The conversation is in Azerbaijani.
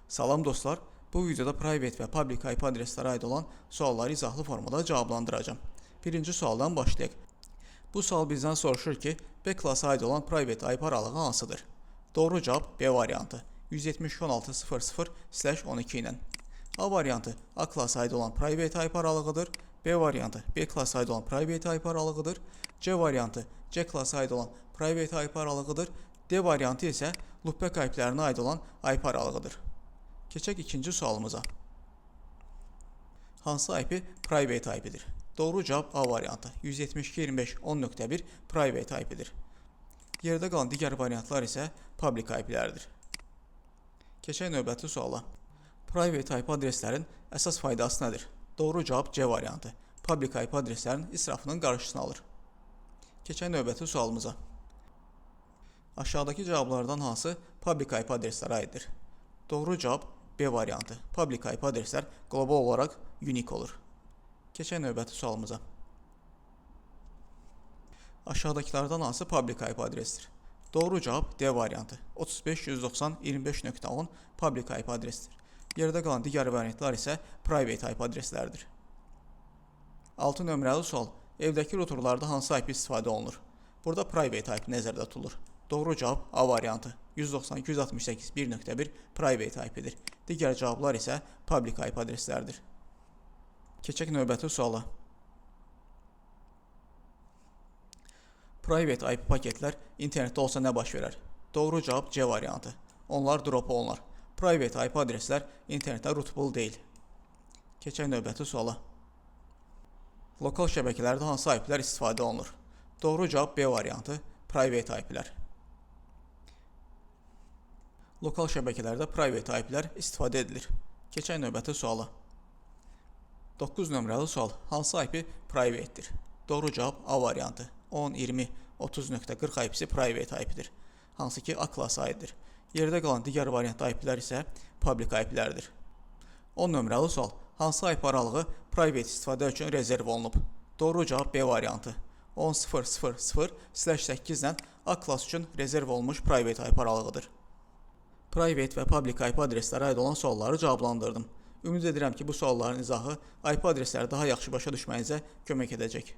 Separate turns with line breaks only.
Salam dostlar, bu videoda private və public IP adreslərə aid olan sualları izahlı formada cavablandıracağım. Birinci sualdan başlayaq. Bu sual bizdən soruşur ki, B klasa aid olan private IP aralığı hansıdır? Doğru cavab B variantı 172.16.00/12 ilə. A variantı A klasa aid olan private IP aralığıdır. B variantı B klasa aid olan private IP aralığıdır. C variantı C klasa aid olan private IP aralığıdır. D variantı isə loopback IP-lərinə aid olan IP aralığıdır. Keçək ikinci sualımıza. Hansı IP private IP-dir? Doğru cavab A variantı 172.25.10.1 private IP-dir. Yerdə qalan digər variantlar isə public IP-lərdir. Keçək növbəti suala. Private IP adreslərin əsas faydası nədir? Doğru cavab C variantı. Public IP adreslərin israfının qarşısını alır. Keçək növbəti sualımıza. Aşağıdakı cavablardan hansı public IP adreslərə aiddir? Doğru cavab B variantı. Public IP adreslər qlobal olaraq unik olur. Keçək növbəti sualımıza. Aşağıdakilərdən hansı public IP adresdir? Doğru cavab D variantı. 35.190.25.10 public IP adresdir. Yerdə qalan digər variantlar isə private IP adreslərdir. 6 nömrəli sual. Evdəki routerlarda hansı IP istifadə olunur? Burada private IP nəzərdə tutulur. Doğru cavab A variantı 192.168.1.1 private IP-dir. Digər cavablar isə public IP adreslərdir. Keçək növbəti suala. Private IP paketlər internetdə olsa nə baş verər? Doğru cavab C variantı. Onlar drop olunar. Private IP adreslər internetdə routable deyil. Keçək növbəti suala. Lokal şəbəkələrdə hansı IP-lər istifadə olunur? Doğru cavab B variantı. Private IP-lər. Lokal şəbəkələrdə private IP-lər istifadə edilir. Keçək növbəti suala. 9 nömrəli sual. Hansı IP private'dir? Doğru cavab A variantı. 10, 20, 30.40 IP-si private IP-dir. Hansı ki A klasa aiddir. Yerdə qalan digər variant IP-lər isə public IP-lərdir. 10 nömrəli sual. Hansı IP aralığı private istifadə üçün rezerv olunub? Doğru cavab B variantı. 10.0.0/8 ilə A klas üçün rezerv olunmuş private IP aralığıdır. Private və public IP adreslərə aid olan sualları cavablandırdım. Ümid edirəm ki, bu sualların izahı IP adresləri daha yaxşı başa düşməyinizə kömək edəcək.